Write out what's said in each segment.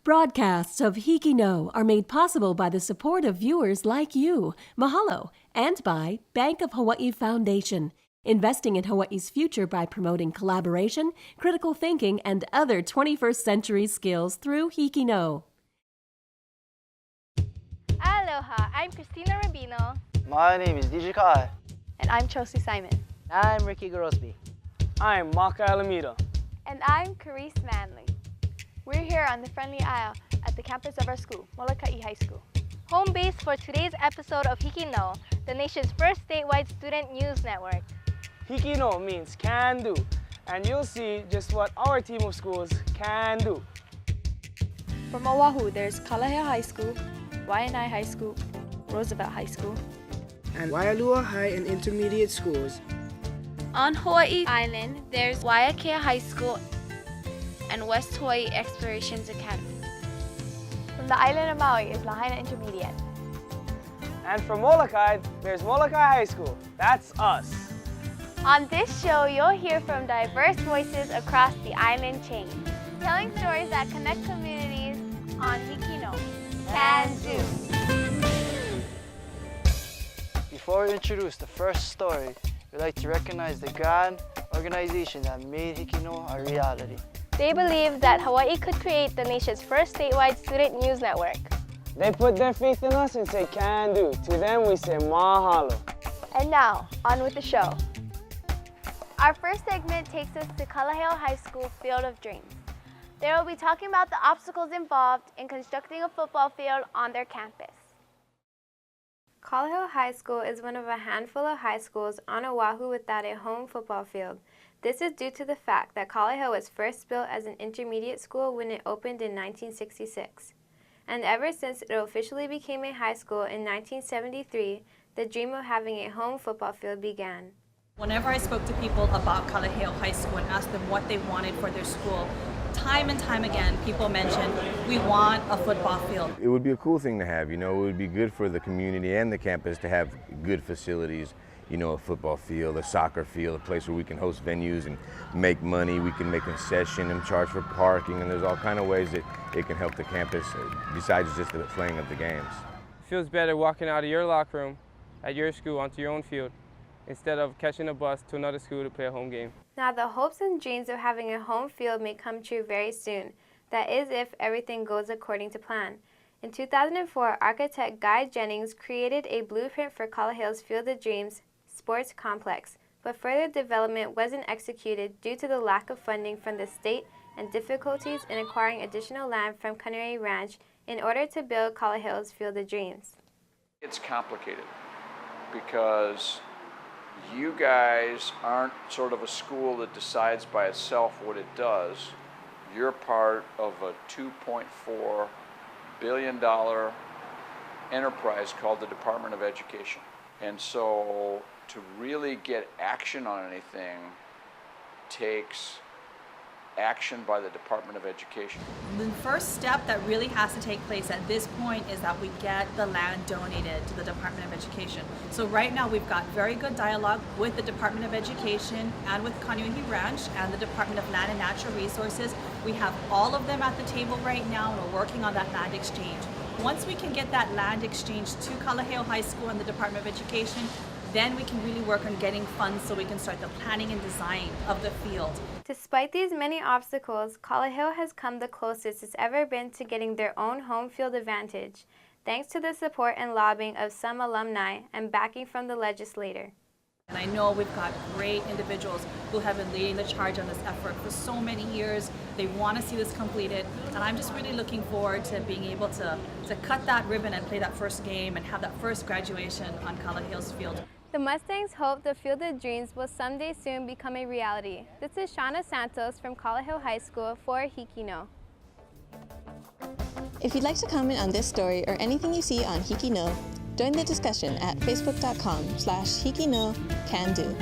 Broadcasts of HIKI NŌ are made possible by the support of viewers like you. Mahalo. And by Bank of Hawaii Foundation, investing in Hawaii's future by promoting collaboration, critical thinking, and other 21st century skills through HIKI NŌ. Aloha, I'm Christina Rubino. My name is DJ Kai. And I'm Chelsea Simon. I'm Ricky Grosby. I'm Maka Alameda. And I'm Carice Manley. We're here on the Friendly Isle at the campus of our school, Molokai High School. Home base for today's episode of HIKI NŌ, the nation's first statewide student news network. HIKI NŌ means can do, and you'll see just what our team of schools can do. From Oahu, there's Kalaheo High School, Waianae High School, Roosevelt High School, and Waialua High and Intermediate schools. On Hawaii Island, there's Waiakea High School and West Hawaii Explorations Academy. From the island of Maui is Lahaina Intermediate. And from Molokai, there's Molokai High School. That's us. On this show, you'll hear from diverse voices across the island chain, telling stories that connect communities on HIKI NŌ. Can do. Before we introduce the first story, we'd like to recognize the grand organization that made HIKI NŌ a reality. They believe that Hawaii could create the nation's first statewide student news network. They put their faith in us and say can do. To them we say mahalo. And now, on with the show. Our first segment takes us to Kalaheo High School Field of Dreams. They will be talking about the obstacles involved in constructing a football field on their campus. Kalaheo High School is one of a handful of high schools on Oahu without a home football field. This is due to the fact that Kalaheo was first built as an intermediate school when it opened in 1966. And ever since it officially became a high school in 1973, the dream of having a home football field began. Whenever I spoke to people about Kalaheo High School and asked them what they wanted for their school, time and time again, people mentioned, we want a football field. It would be a cool thing to have, it would be good for the community and the campus to have good facilities, a football field, a soccer field, a place where we can host venues and make money. We can make a concession and charge for parking, and there's all kind of ways that it can help the campus besides just the playing of the games. It feels better walking out of your locker room at your school onto your own field instead of catching a bus to another school to play a home game. Now the hopes and dreams of having a home field may come true very soon. That is if everything goes according to plan. In 2004, architect Guy Jennings created a blueprint for Kalaheo's Field of Dreams sports complex, but further development wasn't executed due to the lack of funding from the state and difficulties in acquiring additional land from Kaneohe Ranch in order to build Kalaheo's Field of Dreams. It's complicated because you guys aren't sort of a school that decides by itself what it does. You're part of a $2.4 billion enterprise called the Department of Education. And so to really get action on anything takes action by the Department of Education. The first step that really has to take place at this point is that we get the land donated to the Department of Education. So right now we've got very good dialogue with the Department of Education and with Kaneohe Ranch and the Department of Land and Natural Resources. We have all of them at the table right now and we're working on that land exchange. Once we can get that land exchange to Kalaheo High School and the Department of Education, then we can really work on getting funds so we can start the planning and design of the field. Despite these many obstacles, Kalaheo has come the closest it's ever been to getting their own home field advantage, thanks to the support and lobbying of some alumni and backing from the legislator. And I know we've got great individuals who have been leading the charge on this effort for so many years. They want to see this completed, and I'm just really looking forward to being able to cut that ribbon and play that first game and have that first graduation on Kalaheo's field. The Mustangs hope the Field of Dreams will someday soon become a reality. This is Shauna Santos from Kalaheo High School for HIKI NŌ. If you'd like to comment on this story or anything you see on HIKI NŌ, join the discussion at facebook.com/HIKI NŌ can do,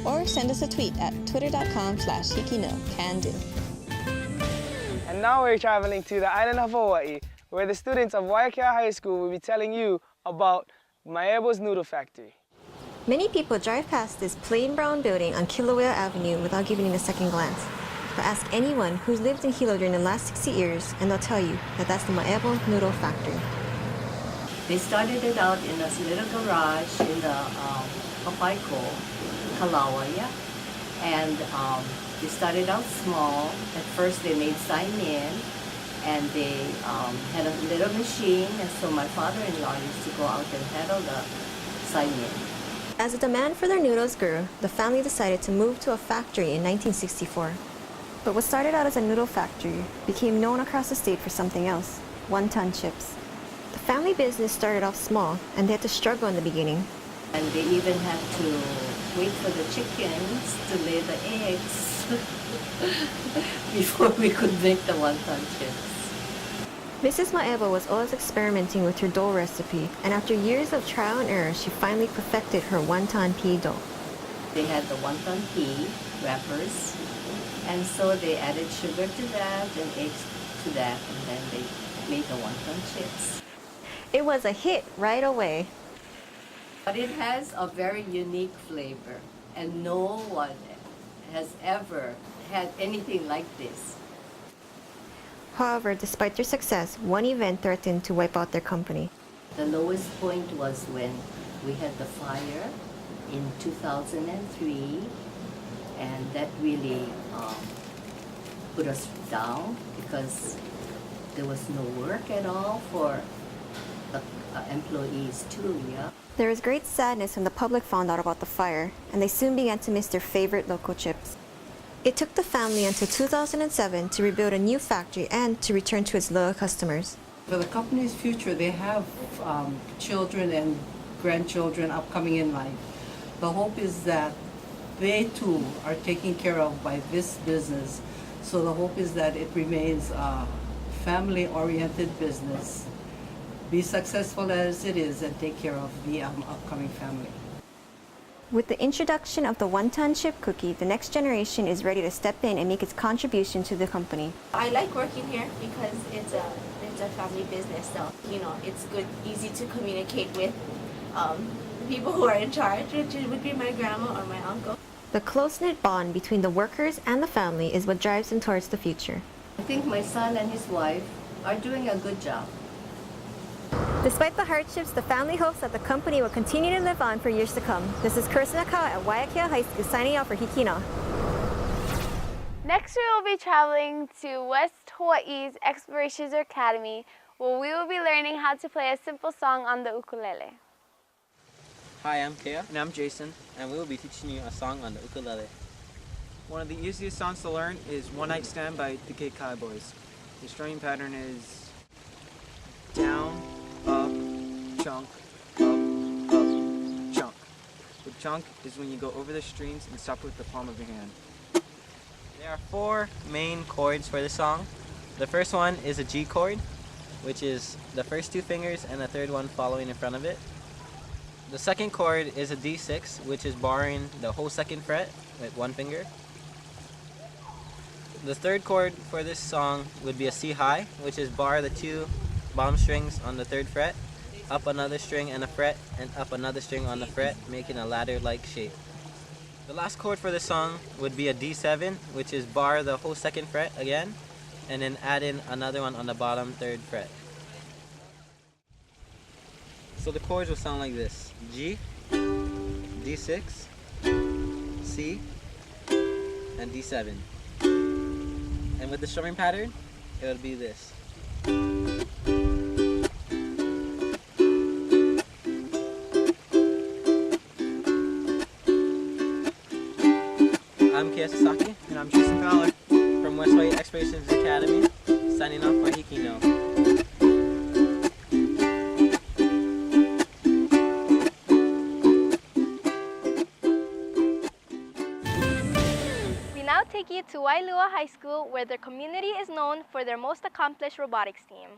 or send us a tweet at twitter.com/HIKI NŌ can do. And now we're traveling to the island of Hawaii, where the students of Waiakea High School will be telling you about Maebo's Noodle Factory. Many people drive past this plain brown building on Kilauea Avenue without giving it a second glance. but ask anyone who's lived in Hilo during the last 60 years and they'll tell you that that's the Maebo Noodle Factory. They started it out in a little garage in the Papaiko, Kalaheo, and they started out small. At first they made sign-in, and they had a little machine, and so my father-in-law used to go out and handle the sign-in. As the demand for their noodles grew, the family decided to move to a factory in 1964. But what started out as a noodle factory became known across the state for something else, wonton chips. The family business started off small, and they had to struggle in the beginning. And they even had to wait for the chickens to lay the eggs before we could make the wonton chips. Mrs. Maebo was always experimenting with her dough recipe, and after years of trial and error, she finally perfected her wonton pea dough. They had the wonton pea wrappers, and so they added sugar to that and eggs to that, and then they made the wonton chips. It was a hit right away. But it has a very unique flavor, and no one has ever had anything like this. However, despite their success, one event threatened to wipe out their company. The lowest point was when we had the fire in 2003, and that really put us down because there was no work at all for the employees too, yeah. There was great sadness when the public found out about the fire, and they soon began to miss their favorite local chips. It took the family until 2007 to rebuild a new factory and to return to its loyal customers. For the company's future, they have children and grandchildren upcoming in life. The hope is that they too are taken care of by this business. So the hope is that it remains a family-oriented business, be successful as it is, and take care of the upcoming family. With the introduction of the wonton chip cookie, the next generation is ready to step in and make its contribution to the company. I like working here because it's a family business, so it's good, easy to communicate with people who are in charge, which would be my grandma or my uncle. The close-knit bond between the workers and the family is what drives them towards the future. I think my son and his wife are doing a good job. Despite the hardships, the family hopes that the company will continue to live on for years to come. This is Kirsten Akawa at Waiakea High School signing out for HIKI NŌ. Next, we will be traveling to West Hawaii's Explorations Academy, where we will be learning how to play a simple song on the ukulele. Hi, I'm Kea. And I'm Jason, and we will be teaching you a song on the ukulele. One of the easiest songs to learn is One Night Stand by the Cape Cowboys. The strumming pattern is down, up, chunk, up, chunk. The chunk is when you go over the strings and stop with the palm of your hand. There are 4 main chords for the song. The first one is a G chord, which is the first 2 fingers and the third one following in front of it. The second chord is a D6, which is barring the whole 2nd fret with 1 finger. The third chord for this song would be a C high, which is bar the 2 bottom strings on the 3rd fret, up another string and a fret, and up another string on the fret, making a ladder-like shape. The last chord for the song would be a D7, which is bar the whole 2nd fret again, and then add in another one on the bottom 3rd fret. So the chords will sound like this: G, D6, C, and D7. And with the strumming pattern, it would be this. I'm Kea Sasaki. And I'm Jason Fowler. From West Hawaii Explorations Academy, signing off for HIKI NŌ. We now take you to Waialua High School, where their community is known for their most accomplished robotics team.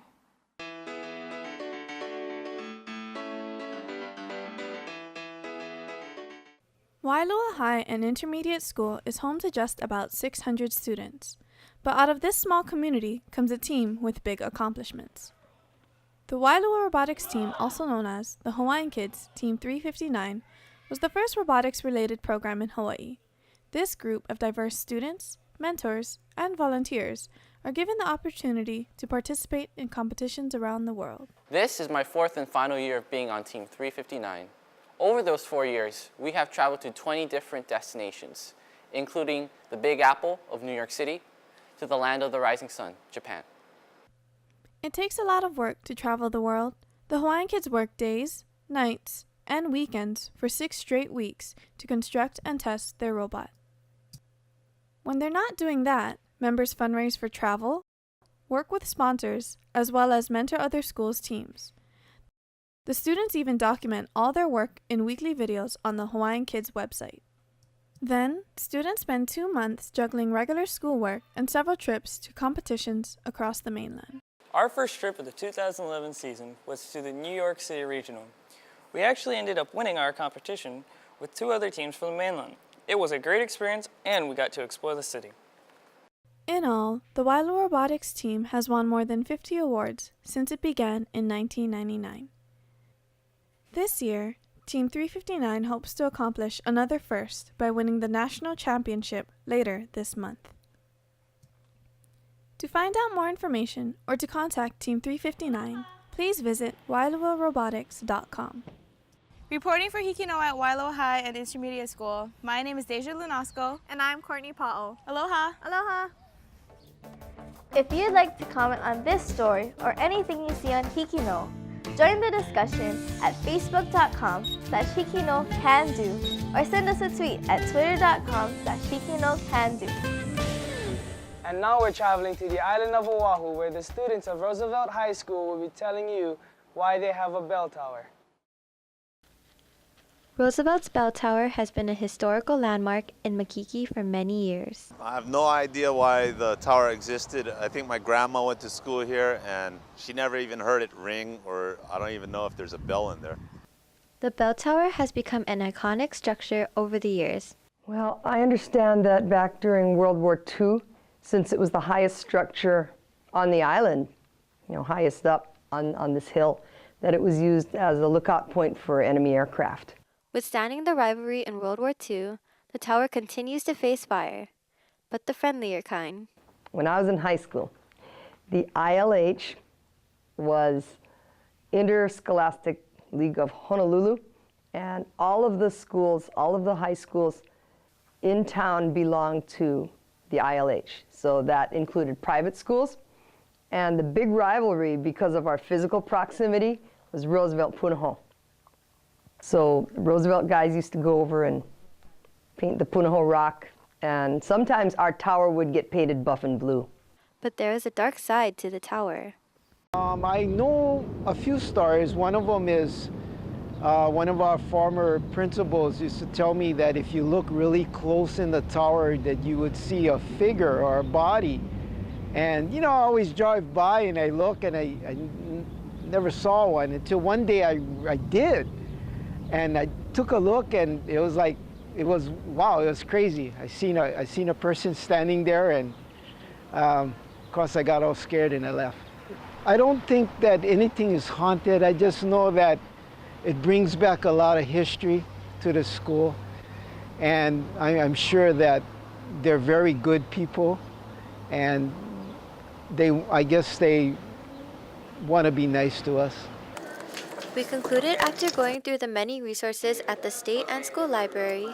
Waialua High and Intermediate School is home to just about 600 students, but out of this small community comes a team with big accomplishments. The Waialua Robotics Team, also known as the Hawaiian Kids Team 359, was the first robotics-related program in Hawaii. This group of diverse students, mentors, and volunteers are given the opportunity to participate in competitions around the world. This is my fourth and final year of being on Team 359. Over those 4 years, we have traveled to 20 different destinations, including the Big Apple of New York City to the land of the rising sun, Japan. It takes a lot of work to travel the world. The Hawaiian kids work days, nights, and weekends for 6 straight weeks to construct and test their robot. When they're not doing that, members fundraise for travel, work with sponsors, as well as mentor other schools' teams. The students even document all their work in weekly videos on the Hawaiian Kids website. Then, students spend 2 months juggling regular schoolwork and several trips to competitions across the mainland. Our first trip of the 2011 season was to the New York City Regional. We actually ended up winning our competition with 2 other teams from the mainland. It was a great experience, and we got to explore the city. In all, the Waialua Robotics team has won more than 50 awards since it began in 1999. This year, Team 359 hopes to accomplish another first by winning the national championship later this month. To find out more information or to contact Team 359, please visit waialuarobotics.com. Reporting for HIKI NŌ at Waialua High and Intermediate School, my name is Deja Lunasco. And I'm Courtney Pa'o. Aloha. Aloha. If you'd like to comment on this story or anything you see on HIKI NŌ, join the discussion at facebook.com/HIKI NŌ CAN-DO or send us a tweet at twitter.com/HIKI NŌ CAN-DO. And now we're traveling to the island of Oahu, where the students of Roosevelt High School will be telling you why they have a bell tower. Roosevelt's bell tower has been a historical landmark in Makiki for many years. I have no idea why the tower existed. I think my grandma went to school here and she never even heard it ring, or I don't even know if there's a bell in there. The bell tower has become an iconic structure over the years. Well, I understand that back during World War II, since it was the highest structure on the island, highest up on this hill, that it was used as a lookout point for enemy aircraft. Withstanding the rivalry in World War II, the tower continues to face fire, but the friendlier kind. When I was in high school, the ILH was Interscholastic League of Honolulu, and all of the schools, all of the high schools in town belonged to the ILH. So that included private schools, and the big rivalry, because of our physical proximity, was Roosevelt Punahou. So Roosevelt guys used to go over and paint the Punahou Rock, and sometimes our tower would get painted buff and blue. But there is a dark side to the tower. I know a few stories. One of them is one of our former principals used to tell me that if you look really close in the tower, that you would see a figure or a body. And I always drive by and I look and I never saw one until one day I did. And I took a look and it was like, wow, it was crazy. I seen a person standing there, and of course I got all scared and I left. I don't think that anything is haunted. I just know that it brings back a lot of history to the school. And I'm sure that they're very good people, and I guess they want to be nice to us. We concluded after going through the many resources at the state and school library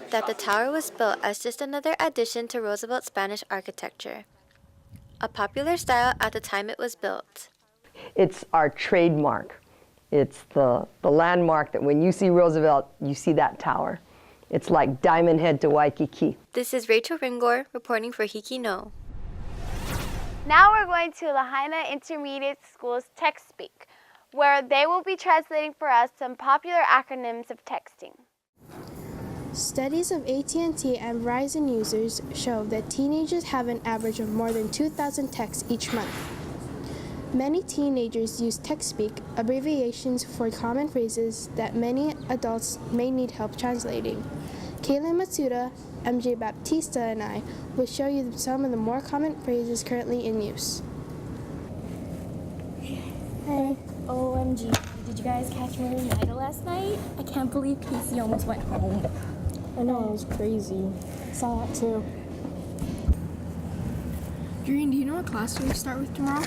that the tower was built as just another addition to Roosevelt Spanish architecture, a popular style at the time it was built. It's our trademark. It's the landmark that when you see Roosevelt, you see that tower. It's like Diamond Head to Waikiki. This is Rachel Ringor reporting for HIKI NŌ. Now we're going to Lahaina Intermediate School's Text Speak, where they will be translating for us some popular acronyms of texting. Studies of AT&T and Verizon users show that teenagers have an average of more than 2,000 texts each month. Many teenagers use TextSpeak, abbreviations for common phrases that many adults may need help translating. Kayla Matsuda, MJ Baptista, and I will show you some of the more common phrases currently in use. Hey, OMG, did you guys catch American Idol last night? I can't believe Casey almost went home. I know, it was crazy. Saw that too. Jardin, do you know what class we start with tomorrow?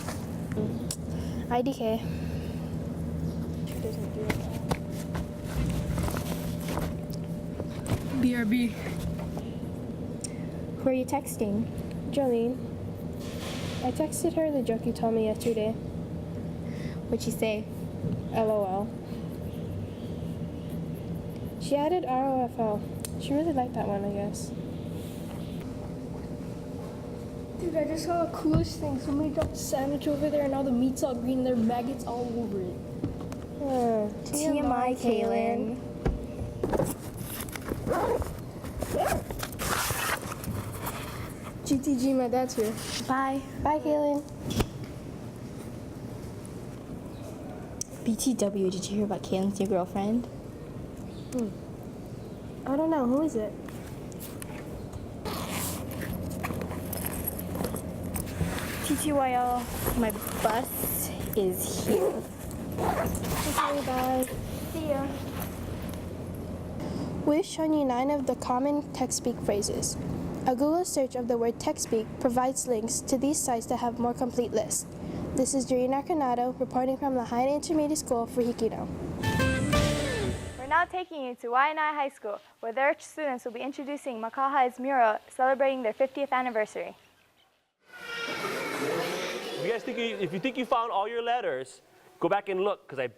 IDK. BRB. Who are you texting? Jolene. I texted her the joke you told me yesterday. What'd she say? LOL. She added ROFL. She really liked that one, I guess. Dude, I just saw the coolest thing. Somebody dropped a sandwich over there and now the meat's all green and there are maggots all over it. TMI, Kaylin. GTG, my dad's here. Bye. Bye, Kaylin. BTW, did you hear about Kaylin's new girlfriend? I don't know. Who is it? TTYL, my bus is here. Okay, bye. See ya. We've shown you 9 of the common text-speak phrases. A Google search of the word text-speak provides links to these sites that have more complete lists. This is Jardin Arcanado reporting from Lahaina Intermediate School for HIKI NŌ. We're now taking you to Waianae High School, where their students will be introducing Molokai High's mural celebrating their 50th anniversary. If you guys think if you think you found all your letters, go back and look, because I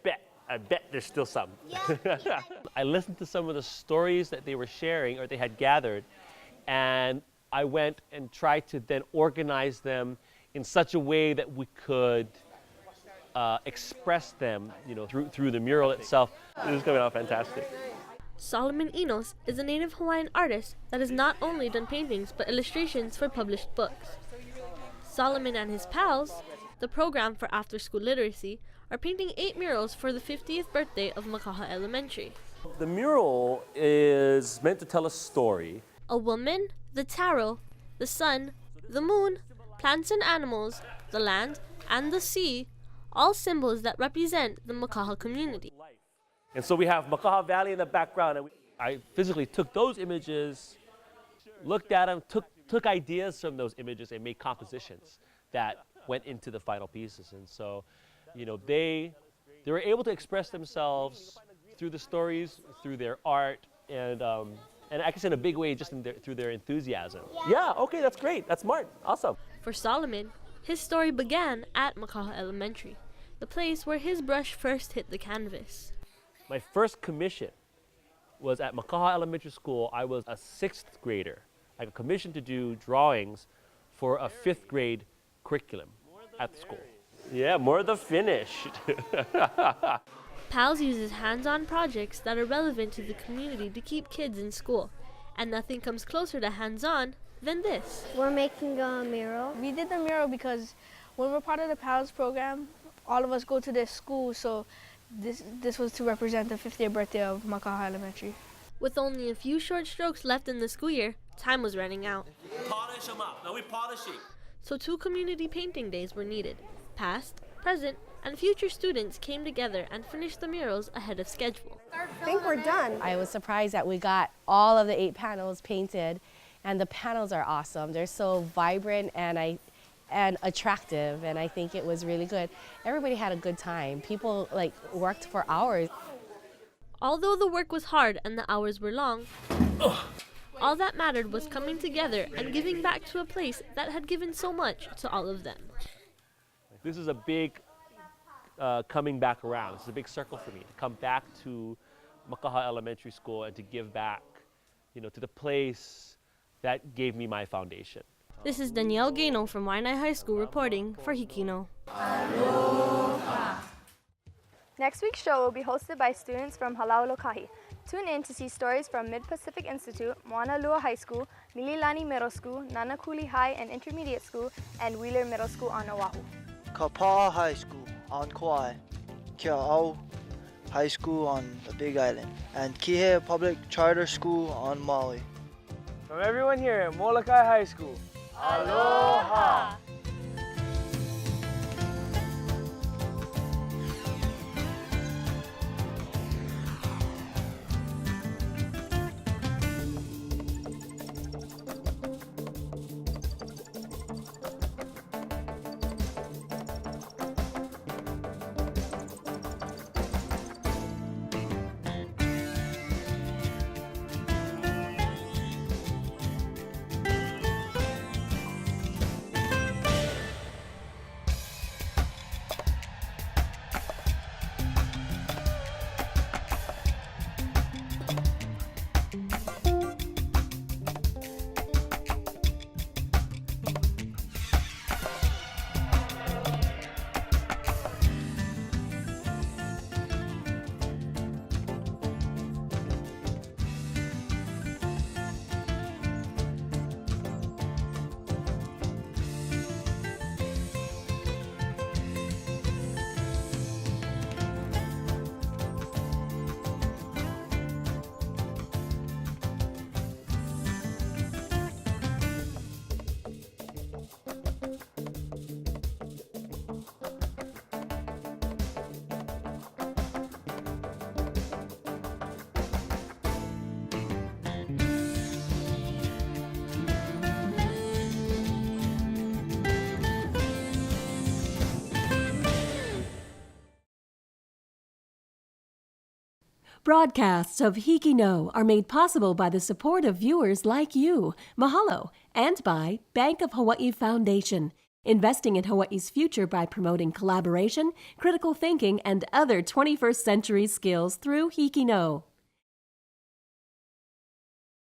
bet there's still some. Yeah. I listened to some of the stories that they were sharing or they had gathered, and I went and tried to then organize them in such a way that we could express them, through the mural itself. It was coming out fantastic. Solomon Enos is a native Hawaiian artist that has not only done paintings but illustrations for published books. Solomon and his pals, the program for after-school literacy, are painting 8 murals for the 50th birthday of Makaha Elementary. The mural is meant to tell a story. A woman, the tarot, the sun, the moon, plants and animals, the land, and the sea, all symbols that represent the Makaha community. And so we have Makaha Valley in the background, and I physically took those images, looked at them, took ideas from those images and made compositions that went into the final pieces. And so, they were able to express themselves through the stories, through their art, and I guess in a big way, just through their enthusiasm. Yeah, okay, that's great. That's smart. Awesome. For Solomon, his story began at Makaha Elementary, the place where his brush first hit the canvas. My first commission was at Makaha Elementary School. I was a 6th grader. I got commissioned to do drawings for a 5th grade curriculum at the school. Yeah, more the finished. PALS uses hands-on projects that are relevant to the community to keep kids in school, and nothing comes closer to hands-on than this. We're making a mural. We did the mural because when we're part of the PALS program, all of us go to this school, so this was to represent the 50th birthday of Makaha Elementary. With only a few short strokes left in the school year, time was running out. Polish them up. Now we're polishing. So 2 community painting days were needed. Past, present, and future students came together and finished the murals ahead of schedule. I think we're done. I was surprised that we got all of the 8 panels painted, and the panels are awesome. They're so vibrant and attractive, and I think it was really good. Everybody had a good time. People worked for hours. Although the work was hard and the hours were long, all that mattered was coming together and giving back to a place that had given so much to all of them. This is a big coming back around. It's a big circle for me to come back to Makaha Elementary School and to give back, to the place that gave me my foundation. This is Danielle Gaino from Waianae High School reporting for HIKI NŌ. Aloha. Next week's show will be hosted by students from Halaulokahi. Tune in to see stories from Mid-Pacific Institute, Waialua High School, Mililani Middle School, Nanakuli High and Intermediate School, and Wheeler Middle School on Oahu. Kapaa High School on Kauai, Kea'au High School on the Big Island, and Kihei Public Charter School on Maui. From everyone here at Molokai High School, aloha! Broadcasts of HIKI NŌ are made possible by the support of viewers like you. Mahalo. And by Bank of Hawaii Foundation, investing in Hawaii's future by promoting collaboration, critical thinking, and other 21st century skills through HIKI NŌ.